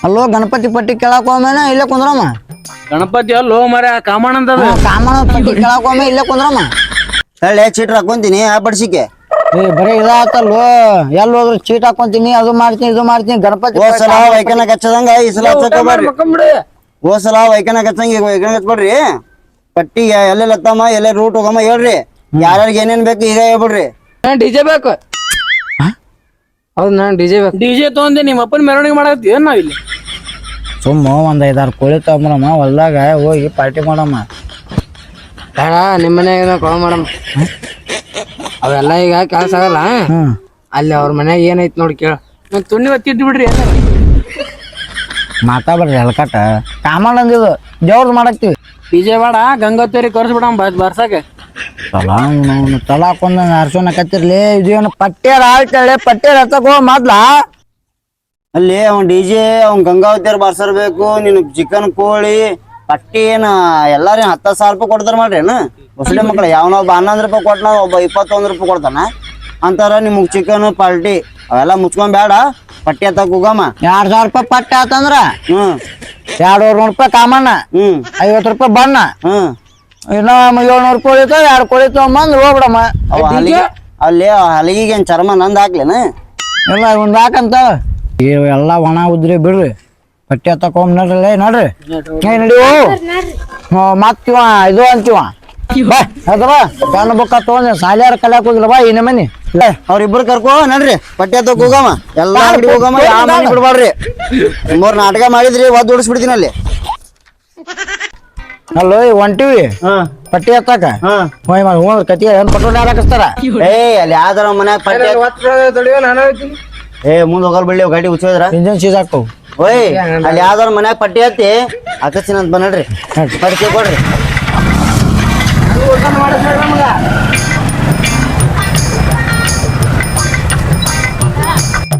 ಅಲ್ಲೋ ಗಣಪತಿ ಪಟ್ಟಿ ಕೇಳಕ್ ಹೋಮೇನ ಇಲ್ಲೇ ಕುಂದ್ರಮ್ಮ. ಗಣಪತಿ ಅಲ್ಲೋ ಮರ ಕಾಮಣ್ಣ ಅಂತ ಕಾಮಣ್ಣ ಪಟ್ಟಿ ಕೇಳಕ್ ಹೋಮೆ ಇಲ್ಲೇ ಕುಂದ್ರಮ್ಮ. ಹೇಳಿ ಚೀಟ್ರ್ ಹಾಕೊಂತೀನಿ ಆ ಬಡ್ಸಿಕೆ ಬರೀ ಇದಾತಲ್ಲೋ ಎಲ್ಲಿ ಹೋದ್ರು ಚೀಟ್ ಹಾಕೊಂತೀನಿ ಅದು ಮಾಡ್ತೀನಿ ಇದು ಮಾಡ್ತೀನಿ ಗಣಪತಿ ಹೋದ್ ಸಲ ವೈಕನಕ್ ಹಚ್ಚದಂಗ ಈ ಸಲ ಹಚ್ಚಕೋಬೇಡ್ರಿ. ಹೋದ್ ಸಲ ವೈಕನಕ್ ಹಚ್ಚಂಗ ಈಗ ವೈಕನಕ್ ಹಚ್ಬೇಡ್ರಿ. ಪಟ್ಟಿ ಎಲ್ಲೆಲ್ಲ ಹತ್ತಮ್ಮ ಎಲ್ಲೇ ರೂಟ್ ಹೋಗಮ್ಮ ಹೇಳ್ರಿ. ಯಾರ್ಯಾರಿಗೆ ಏನೇನ್ ಬೇಕು ಈಗ ಹೇಳ್ಬಿಡ್ರಿ. ಡಿಜೆ ಬೇಕು. ಹೌದ್ ನಾನ್ ಡಿಜೆ ಬೇಕು. ಡಿಜೆ ತಗೊಂಡಿ ನಿಮ್ಮ ಅಪ್ಪನ ಮೆರವಣಿಗೆ ಮಾಡತ್ತಿ ಏನ್ ನಾವ್ ಇಲ್ಲಿ? ಸುಮ್ಮ ಒಂದ್ 5-6 ಕೋಳಿ ತಗೊಂಬರಮ್ಮ ಹೊಲ್ದಾಗ ಹೋಗಿ ಪಾರ್ಟಿ ಮಾಡಮ್ಮ. ಬೇಡ ನಿಮ್ಮ ಮನ್ಯಾಗ ಕಾಲ್ ಮಾಡಮ್ಮ. ಅವೆಲ್ಲ ಈಗ ಕೆಲಸ ಆಗಲ್ಲ. ಅಲ್ಲಿ ಅವ್ರ ಮನ್ಯಾಗ ಏನೈತಿ ನೋಡಿ ಕೇಳ. ತುಣ್ಣಿ ಒತ್ತಿಟ್ಟು ಬಿಡ್ರಿ. ಮಾತಾಡ್ರಿ ಹೆಲ್ಕಟ ಕಾಮಣ್ಣ ಅಂದಿದ್ದು ದೇವ್ರದ್ ಮಾಡಕ್ತಿವಿ. ಡಿಜೆ ಬೇಡ ಗಂಗೋತ್ತೇರಿ ಕರ್ಸ್ಬಿಡಮ್ ಬರ್ಸಾಕೆ. ತಲ ಹಾಕೊಂಡ ಅರ್ಶನ ಕತ್ತಿರ್ಲಿ ಇದೇನು ಪಟ್ಟೇರ ಆಳ್ತಳೆ ಪಟ್ಟೇರ ಹತ್ತಕ್ ಹೋಗ ಮೊದ್ಲ ಅಲ್ಲಿ ಅವ್ನ್ ಡಿಜೆ ಅವ್ನ್ ಗಂಗಾವತಿಯರ್ ಬಾರ್ಸರ್ಬೇಕು. ನಿನ್ ಚಿಕನ್ ಕೋಳಿ ಪಟ್ಟಿ ಏನ ಎಲ್ಲಾರ 10,000 ರೂಪಾಯಿ ಕೊಡ್ತಾರ ಮಾಡ್ರಿ ಏನ ಮುಸ್ಲಿಂ ಮಕ್ಳ ಯಾವನೊಬ್ಬ 11 ರೂಪಾಯಿ ಕೊಟ್ಟನ ಒಬ್ಬ 21 ರೂಪಾಯಿ ಕೊಡ್ತಾನ ಅಂತಾರ. ನಿಮಗ್ ಚಿಕನ್ ಪಾಲ್ಟಿ ಅವೆಲ್ಲ ಮುಚ್ಕೊಂಡ್ ಬೇಡ ಪಟ್ಟಿ ಹತ್ತಕ್ ಹೋಗಮ್ಮ. 2,000 ರೂಪಾಯಿ ಪಟ್ಟೆ ಆತಂದ್ರ 200 ರೂಪಾಯಿ ಕಾಮಣ್ಣ 50 ರೂಪಾಯಿ ಬಣ್ಣ ಇನ್ನ 700 ರೂಪಾಯಿ ಉಳಿತಾವ 2 ಕೋಳಿ ತಗೊಂಬಂದ್ ಹೋಗ್ಬಿಡಮ್ಮ. ಅಲ್ಲಿ ಹಲಗಿಗೆ ಏನ್ ಚರ್ಮ ನಂದ್ ಹಾಕ್ಲೇನ ಇಲ್ಲ ಒಂದ್ ಹಾಕಂತ ಎಲ್ಲ ಒಣ ಉದ್ರಿ ಬಿಡ್ರಿ ಪಟ್ಟಿ ಹತ್ತಕ್ ಹೋಗ್ ನಡ್ರಿ ನಡ್ರಿ ನಡಿವು ಮತ್ತಿವ ಇದು ಅಂತಿವ ಬಾ ಅದವ ಸಣ್ಣ ಬುಕ್ಕ ತಗೊಂಡ್ ಸಾಲಿಯಾರ ಕಲ್ಯಾಕ್ ಹೋಗಿಲ್ಲ ಬಾ ಈ ನಮನಿ ಅವ್ರಿಬ್ರು ಕರ್ಕೋ ನಡ್ರಿ ಪಟ್ಟಿ ಹತ್ತಕ್ ಹೋಗಮ್ಮ. ಎಲ್ಲಾ ಅಂಗಡಿ ಹೋಗಮ್ಮ. ಯಾವ ಮನೆ ಬಿಡ್ಬಾಡ್ರಿ. 3 ನಾಟಕ ಮಾಡಿದ್ರಿ ಒದ್ ಓಡಿಸ್ಬಿಡ್ತೀನಿ ಅಲ್ಲಿ. ಅಲ್ಲೋ ಹೊಂಟಿವಿ ಪಟ್ಟಿ ಹತ್ತಾಕ ಕತಿ ಏನ್ ಪಟ್ರೋಲ್ ಹಾಕಿಸ್ತಾರ. ಅಲ್ಲಿ ಯಾವ್ದಾರ ಮನ್ಯಾಗ ಪಟ್ಟಿ ಮುಂದ್ ಹೋಗಲ್ ಬಿಡ್ಲಿ ಗಾಡಿ ಉಚ್ಚೋದ್ರ ಇಂಜನ್ ಸೀಸ್ ಹಾಕ್ತವ್. ಓಯ್ ಅಲ್ಲಿ ಯಾವ್ದಾರ ಮನ್ಯಾಗ ಪಟ್ಟಿ ಹತ್ತಿ ಹಾಕಿಸ್ತೀನಿ ಅಂತ ಬನ್ರಿ ಪಟ್ಟಿ ಕೊಡ್ರಿ.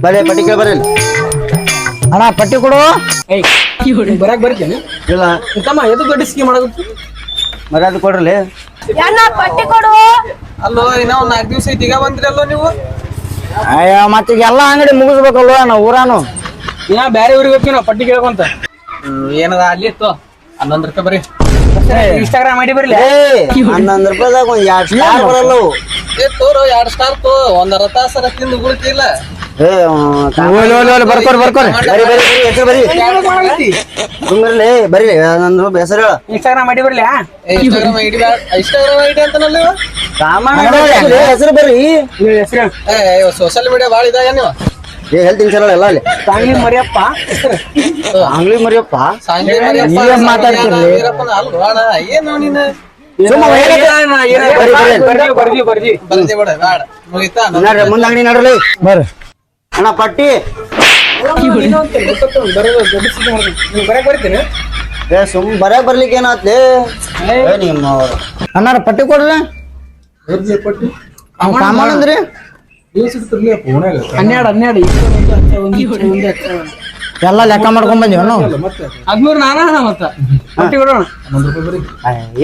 ಬರ್ರಿ ಪಟ್ಟಿ ಕೇಳಿ ಬರ್ರಿ. ಅಣ್ಣ ಪಟ್ಟಿ ಕೊಡು. ಬರಾಕ್ ಬರ್ತೇನೆ ಇಲ್ಲ ತಮ್ಮ ಎದು ದೊಡ್ಡ ಸ್ಕೀಮ್ ಮಾಡಬೇಕು. ಮರ್ಯಾದೆ ಕೊಡ್ರಿ. ಪಟ್ಟಿ ಕೊಡು. ಅಲ್ಲೋ ಇನ್ನ 4 ದಿವಸ ಐತಿ ಈಗ ಬಂದ್ರಿ ಅಲ್ಲೋ ನೀವು. ಅಯ್ಯ ಮತ್ತೀಗ ಎಲ್ಲಾ ಅಂಗಡಿ ಮುಗಿಸ್ಬೇಕಲ್ವ ನಾವು ಊರಾನು. ಇನ್ನ ಬ್ಯಾರೆ ಊರಿಗೆ ಹೋಗ್ತೀವಿ ನಾವು ಪಟ್ಟಿ ಕೇಳ್ಕೊಂತ. ಏನದ ಅಲ್ಲಿ ಇತ್ತು 11 ರೂಪಾಯಿ ಬರೀ ಇನ್ಸ್ಟಾಗ್ರಾಮ್ ಐಡಿ ಬರ್ಲಿ. 11 ರೂಪಾಯಿದಾಗ ಒಂದ್ 2 ಸ್ಟಾರ್ ಬರಲ್ಲವು. ತೋರು 2 ಸ್ಟಾರ್ ತೋ ಒಂದ್ ಅರ್ಧ ತಾಸರ ತಿಂದು ಗುಳ್ತಿಲ್ಲ. ಬರ್ಕೋರಿ ಬರ್ಕೋರಿ ಸುಮ್ಮನೆ ಬರ್ರಿ ನಂದು ಹೆಸರು ಹೇಳ. ಇನ್ಸ್ಟಾಗ್ರಾಮ್ ಐಡಿ ಬರ್ಲಿ. ಇನ್ಸ್ಟಾಗ್ರಾಮ್ ಐಡಿ ಅಂತನಲ್ಲ ಹೆಸರು ಬರ್ರಿ. ಸೋಷಿಯಲ್ ಮೀಡಿಯಾ ಬಾಳ ಇದಾಗ ನೀವು ಹೇಳ್ತೀನಿ ಸರ್ ಎಲ್ಲ ಅಲ್ಲಿ ಸಾಂಗ್ಲಿ ಮರಿಯಪ್ಪ ಅಂಗ್ಲಿ ಮರಿಯಪ್ಪ ಮಾತಾಡ್ತಿರ್ಲಿ ಏನು ನೀನು ಮುಂದ ಅಂಗಡಿ ನಡ್ರಿ ಬರ್ರಿ ಅಣ್ಣ ಪಟ್ಟಿ ಬರ್ತೀನಿ. ಸುಮ್ ಬರಕ್ ಬರ್ಲಿಕ್ಕೆ ಏನಾತ್ಲಿ ನಿಮ್ಮ ಅಣ್ಣಾರ ಪಟ್ಟಿ ಕೊಡ್ರಿ. ಕಾಮಣ್ಣ ಅಂದ್ರಿ 12 ಎಲ್ಲ ಲೆಕ್ಕ ಮಾಡ್ಕೊಂಡ್ ಬಂದಿವ ನಾವು 13 ನಾನ ಮತ್ತ ಪಟ್ಟಿ ಕೊಡೋಣ.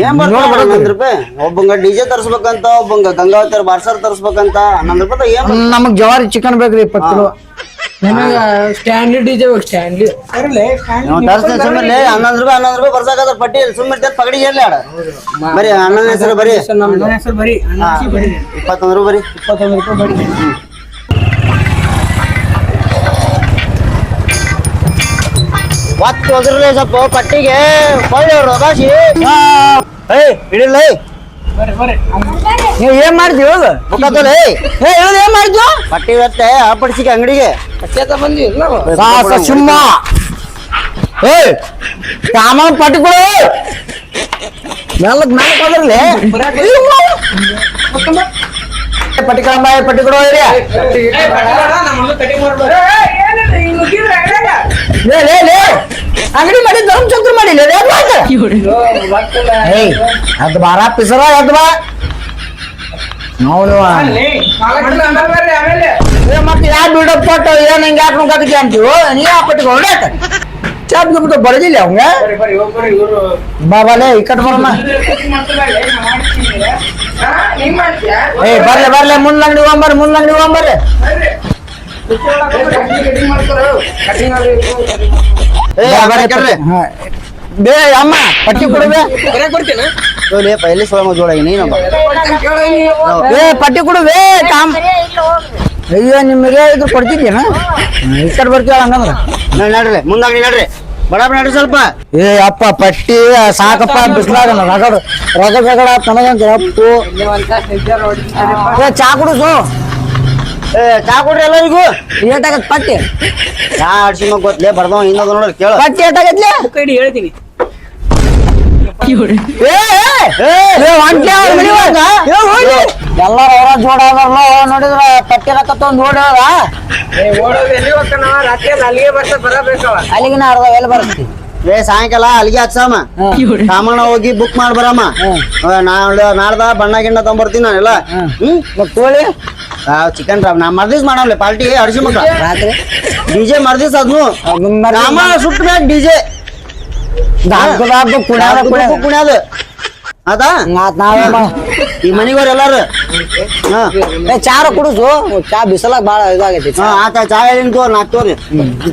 ಏನ್ ಬರ್ತಾವ 11 ರೂಪಾಯಿ. ಒಬ್ಬಂಗ ಡಿಜೆ ತರ್ಸ್ಬೇಕಂತ ಒಬ್ಬಂಗ ಗಂಗಾವತಿಯರ್ ಬಾರ್ಸರ್ ತರ್ಸ್ಬೇಕಂತ 11 ರೂಪಾಯಿ ಏನ್ ನಮಗ್ ಜವಾರಿ ಚಿಕನ್ ಬೇಕ್ರಿ 20 ಕಿಲೋ. ನಿಮಗ ಸ್ಟ್ಯಾಂಡ್ಲಿ ಡಿಜೆ ಸ್ಟ್ಯಾಂಡ್ಲಿ ತರ್ಸ್ತೀನಿ ಸುಮ್ಮನೆ 11 ರೂಪಾಯಿ ಬರ್ಸಾಕದ್ರ ಪಟ್ಟಿ ಸುಮ್ಮನೆ ಪಗಡಿ ಏರ್ಲಿ ಆಡ ಬರೀ ಅಣ್ಣನ ಹೆಸರು ಬರೀ ಹೆಸರು ಬರೀ 21 ರೂಪಾಯಿ ಬರೀ 21 ರೂಪಾಯಿ ಬರೀ. ಒತ್ತು ಹೋದ್ರಲ್ಲ ಸ್ವಲ್ಪ ಪಟ್ಟಿಗೆ ಬಾಶಿ ಹಿಡಿಲ್ಲ ನೀವ್ ಏನ್ ಮಾಡ್ತೀವಿ ಇವಾಗ ಮುಖತ್ತಲ್ಲ ಹೇಳುದು ಏನ್ ಮಾಡ್ತೀವಿ ಪಟ್ಟಿ ಇವತ್ತೆ ಆ ಪಡಿಸಿಕೆ ಅಂಗಡಿಗೆ ಬಂದಿ ಸುಮ್ಮ ಕಾಮಣ್ಣ ಪಟ್ಟಿ ಕೊಡು ಮೆಲ್ಲಕ್ ಮೆಲ್ಲಕ್ ಹೋದ್ರಲಿ ಪಟ್ಟಿ ಕಾಂಬ ಪಟ್ಟಿ ಕೊಡು ಅಂಗಡಿ ಮಾಡಿ ಧರ್ಮ ಚಕ್ರ ಮಾಡಿಲ್ಲ ಅದ್ ಬಾರ ಪಿಸರ ಅದ್ ಬಾ ನೋಡುವ ಮತ್ತೆ ಯಾವ ಬಿಲ್ಡಪ್ ಕೊಟ್ಟು ಏನ್ ಹಿಂಗ ಯಾಕೆ ನುಗ್ಗದಕ್ಕೆ ಅಂತೀವ ನೀ ಆ ಪಟ್ಟಿ ಹೊಡ್ಯಾಕ ಚಾಪ್ ಬಿಟ್ಟು ಬಡದಿಲ್ಲ ಅವಂಗ ಬಾಬಾಲೆ ಈ ಕಟ್ ಬರಮ್ಮ ಬರ್ಲೆ ಬರ್ಲೆ ಮುಂದಂಗಡಿ ಹೋಗ್ಬರ್ರಿ ಕಟಿಂಗ್ ಮಾಡ್ತಾರ ಕಟಿಂಗ್ ಆಗ್ಬೇಕು ಏ ಆ ಕಡೆ ಕೆಡ್ರಿ. ಹಾ. ಬೇ ಅಮ್ಮ ಪಟ್ಟಿ ಕೊಡುವೆ ಬರೇ ಕೊಡ್ತೇನೆ ತೋಲಿ ಪೈಲಿ ಸೋಳ ಜೋಡಾಗಿ ನೀನಪ್ಪ ಏ ಪಟ್ಟಿ ಕೊಡುವೆ ಕಾಮ್ ಅಯ್ಯೋ ನಿಮಗೆ ಇದ್ರ ಕೊಡ್ತಿದ್ದೇನ ಈ ಕಡೆ ಬರ್ತೀವ ಹಂಗಂದ್ರ ನಡ್ರಿ ಮುಂದಾಗಿ ನಡ್ರಿ ಬಡಾಬ ನಡ್ರಿ ಸ್ವಲ್ಪ. ಏ ಅಪ್ಪ ಪಟ್ಟಿ ಸಾಕಪ್ಪ ಬಿಸ್ಲಾಗ ರಗಡ್ ರಗಡ ನನಗಂತ ಅಪ್ಪು ಏ ಚಾ ಕುಡಿಸು ಏ ಚಾ ಕೊಡ್ರಿ ಎಲ್ಲರಿಗೂ. ಏಟಾಗತ್ ಪಟ್ಟಿ ಚಾ ಆಡ್ಸಿ ಮಗ ಗೊತ್ತಲೇ ಬರ್ದವ ಹಿಂಗದ ನೋಡ್ರಿ ಕೇಳ. ಪಟ್ಟಿ ಏಟಾಗತ್ಲೆ ಕೈಡಿ ಹೇಳ್ತೀನಿ ಎಲ್ಲಾರ ಹೊರ ಜೋಡ ಅದಾರಲ್ಲ ನೋಡಿದ್ರ ಪಟ್ಟಿ ರೊಕ್ಕ ತಗೊಂಡ್ ನೋಡ್ಯಾರ ಓಡೋದು ಎಲ್ಲಿ ಹೋಗ್ತಾನ ರಾತ್ರಿ ಅಲ್ಲಿಗೆ ಬರ್ತಾ ಬರಬೇಕವ ಅಲ್ಲಿಗಿನ ಅರ್ಧ ಎಲ್ಲಿ ಬರ್ತಿ ಏ ಸಾಯಂಕಾಲ ಅಲ್ಲಿಗೆ ಹಚ್ಚಮ್ಮ ಸಾಮಾನ ಹೋಗಿ ಬುಕ್ ಮಾಡಿ ಬರಮ್ಮ. ನಾಳ್ದ ಬಣ್ಣ ಗಿಣ್ಣ ತಗೊಂಬರ್ತೀನಿ ನಾನೆಲ್ಲ. ಕೋಳಿ ಚಿಕನ್ ನಾ ಮರ್ದಿಸ್ ಮಾಡಮ್ಲೆ ಪಾರ್ಟಿ ಅಡ್ಸಿ ಮಕ್ಕ ರಾತ್ರಿ ಡಿಜೆ ಮರ್ದಿಸ್ ಅದ್ನು ಸಾಮಾನ ಸುಟ್ಟ ಮ್ಯಾಗ ಡಿಜೆ ಕುಣ್ಯಾದ ಆತಾ ನಾವೇ ಈ ಮನಿಗೋರ್ ಎಲ್ಲಾರು. ಹಾ ಚಾರ ಕುಡಿಸು ಚಾ ಬಿಸಲಾಗ ಬಾಳ ಇದಾಗೈತಿ ಹಾ ಆತ ಚಾ ಹೇಳಿನ ತೋರ್ ನಾಕ್ ತೋರಿ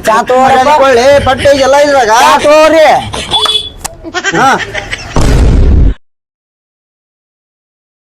ಚಾ ತೋರಿ ಕೊಳ್ಳಿ ಪಟ್ಟೆ ಎಲ್ಲ ಇದ್ರಾಗ ಚಾ ತೋರಿ ಹಾ